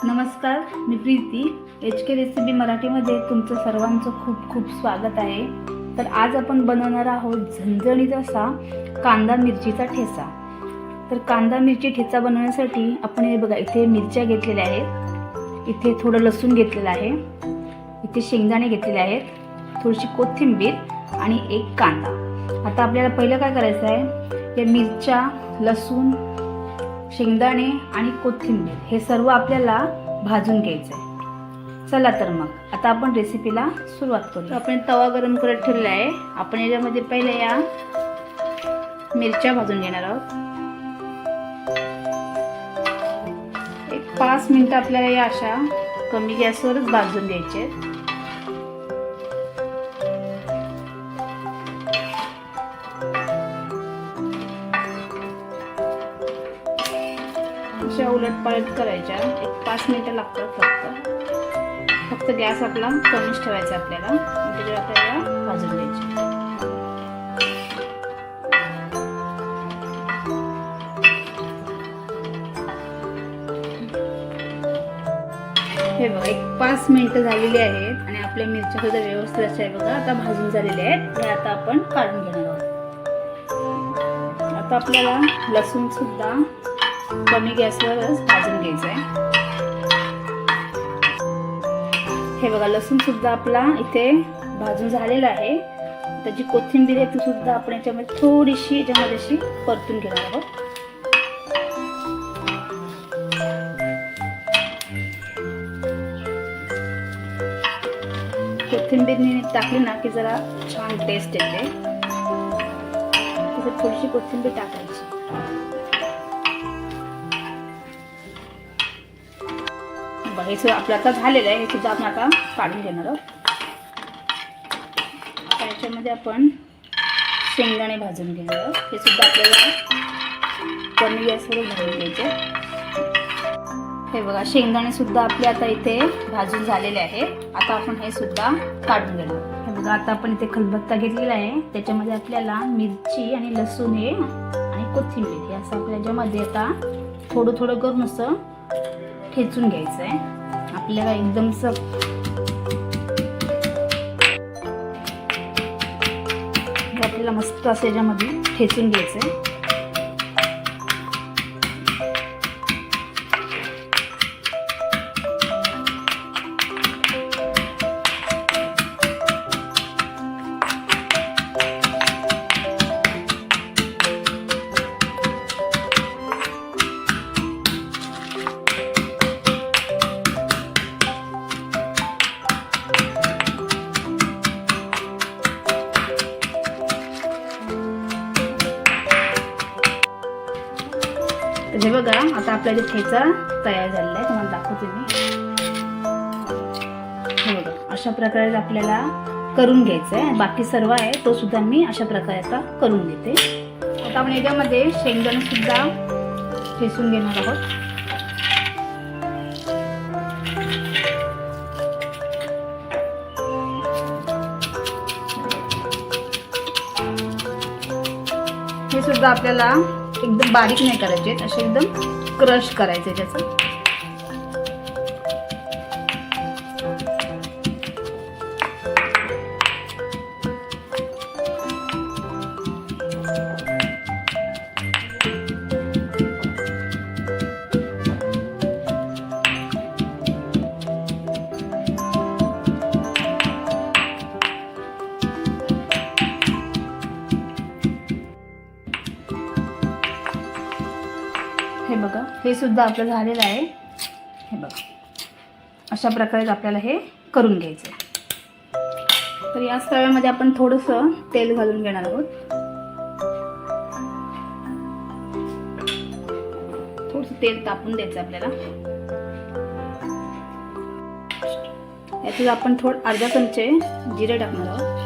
नमस्कार, मी Preeti. HK recipe मराठीमध्ये तुमचं सर्वांचं खूप खूप स्वागत आहे. तर आज आपण बनवणार आहोत झणझणीत असा कांदा मिरचीचा ठेचा. तर कांदा मिरची ठेचा बनवण्यासाठी आपण हे बघा, इथे मिरच्या घेतलेल्या आहेत, इथे थोडं लसूण घेतलेलं आहे, इथे शेंगदाणे घेतलेले आहेत, थोडीशी कोथिंबीर आणि एक कांदा. आता आपल्याला पहिलं काय करायचं आहे, या मिरच्या, लसूण, शेंगदाणे आणि कोथिंबीर हे सर्व आपल्याला भाजून घ्यायचं आहे. चला तर मग आता आपण रेसिपीला सुरुवात करू. आपण तवा गरम करत ठेवलेला आहे. आपण याच्यामध्ये पहिले या मिरच्या भाजून घेणार आहोत. एक 5 मिनिटं आपल्याला या अशा कमी गॅसवरच भाजून घ्यायचे आहेत. अशा उलटपालट करायच्या. एक 5 मिनिटं लागतात फक्त गॅस आपला कमीच ठेवायचा आपल्याला. त्याच्यावर आपल्याला भाजून घ्यायची. हे बघा, एक 5 मिनिटं झालेली आहेत आणि आपल्या मिरच्या सुद्धा व्यवस्थित अशा आहे बघा, आता भाजून झालेल्या आहेत. हे आता आपण काढून घेणार आहोत. आता आपल्याला लसूण सुद्धा कमी गॅसवरच भाजून घ्यायचं आहे. हे बघा, लसूण सुद्धा आपला इथे भाजून झालेला आहे. त्याची कोथिंबीर आहे ती सुद्धा आपण याच्यामध्ये थोडीशी याच्यामध्ये अशी परतून घेणार आहोत. कोथिंबीर टाकली ना की जरा छान टेस्ट येते. तिथे थोडीशी कोथिंबीर टाकायची. हे आपलं आता झालेलं आहे. हे सुद्धा आपण आता काढून घेणार आहोत. आता याच्यामध्ये आपण शेंगदाणे भाजून घेणार आहोत. हे सुद्धा आपल्याला कमी गॅसवर भाजून घ्यायचे. हे बघा, शेंगदाणे सुद्धा आपले आता इथे भाजून झालेले आहे. आता आपण हे सुद्धा काढून घेणार. हे बघा, आता आपण इथे खलबत्ता घेतलेला आहे. त्याच्यामध्ये आपल्याला मिरची आणि लसूण हे आणि कोथिंबीर हे असं आपल्या याच्यामध्ये आता थोडं थोडं करून असं ठेचून घ्यायचं आहे. आपल्याला एकदम आपल्याला मस्त असं याच्यामध्ये ठेचून घ्यायचं आहे. हे बघा, आता आपला जो ठेचा तयार झालेला आहे, तुम्हाला दाखवते मी. हे बघा, अशा प्रकारे आपल्याला करून घ्यायचं आहे. बाकी सर्व आहे तो सुद्धा मी अशा प्रकारे आता करून घेते. आता आपण याच्यामध्ये शेंगदाणे सुद्धा ठेचून घेणार आहोत. हे सुद्धा आपल्याला एकदम बारीक नाही करायचे, असे एकदम क्रश करायचे त्याचं. हे बघा, हे सुद्धा आपलं झालेलं आहे. हे बघा, अशा प्रकारे आपल्याला हे करून घ्यायचं आहे. तर याच तव्यामध्ये आपण थोडंसं तेल घालून घेणार आहोत. थोडंसं तेल तापून द्यायचं आपल्याला. याच्यात आपण अर्धा चमचे जिरे टाकणार आहोत.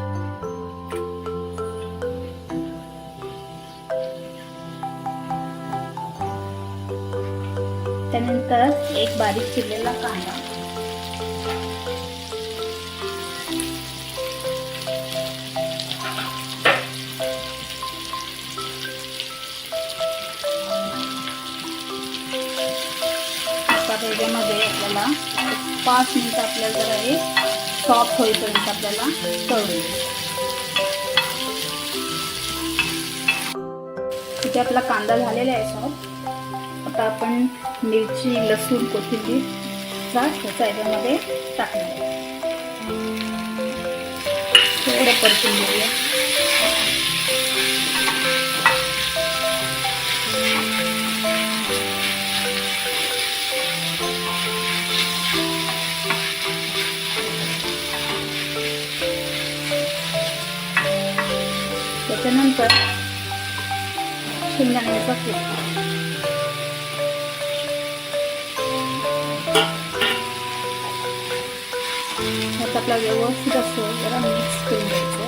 त्यानंतर एक बारीक चिरलेला कांदा, त्याच्यामध्ये आपल्याला 5 मिनिटं आपल्याला जरा हे सॉफ्ट होईपर्यंत आपल्याला तळून घ्यायचं. इथे आपला कांदा झालेला आहे सॉफ्ट. आता आपण मिरची, लसूण, कोथिंबीरचा ठेचा याच्यामध्ये टाकणार आहे. थोडं परतून घेऊया. त्याच्यानंतर शेंगदाण्याचा कूट, ह्यात आपला व्यवस्थित असं जरा मिक्स करून घ्यायचं.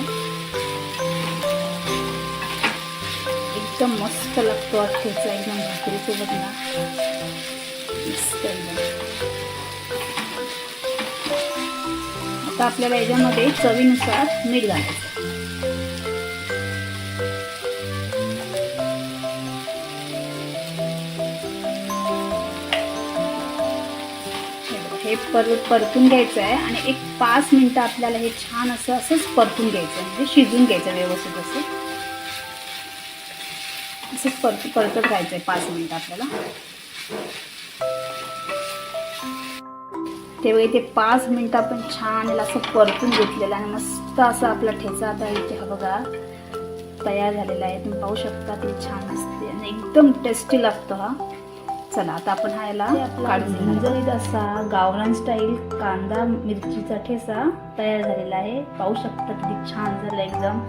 एकदम मस्त लागतो हा ठेचा, एकदम भाकरीसोबत ना मस्त एकदम. आता आपल्याला याच्यामध्ये चवीनुसार मीठ घालायचं. हे परतून घ्यायचं आहे आणि एक 5 मिनिटं आपल्याला हे छान असंच परतून घ्यायचं, म्हणजे शिजून घ्यायचं व्यवस्थित. असंच परतत राहायचं आहे 5 मिनिटं आपल्याला. तेव्हा इथे 5 मिनिटं आपण छान याला असं परतून घेतलेलं आणि मस्त असं आपला ठेचा आता इथे हा बघा तयार झालेला आहे. तुम्ही पाहू शकता ते छान असते आणि एकदम टेस्टी लागतो हा. चला आता आपण हा याला काढून झणझणीत असा गावरान स्टाईल कांदा मिरचीचा ठेचा तयार झालेला आहे. पाहू शकता किती छान झालं एकदम.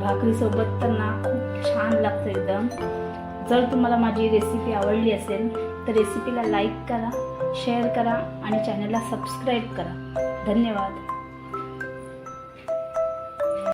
भाकरीसोबत तर ना खूप छान लागतं एकदम. जर तुम्हाला माझी रेसिपी आवडली असेल तर रेसिपीला लाईक करा, शेअर करा आणि चॅनलला सबस्क्राईब करा. धन्यवाद.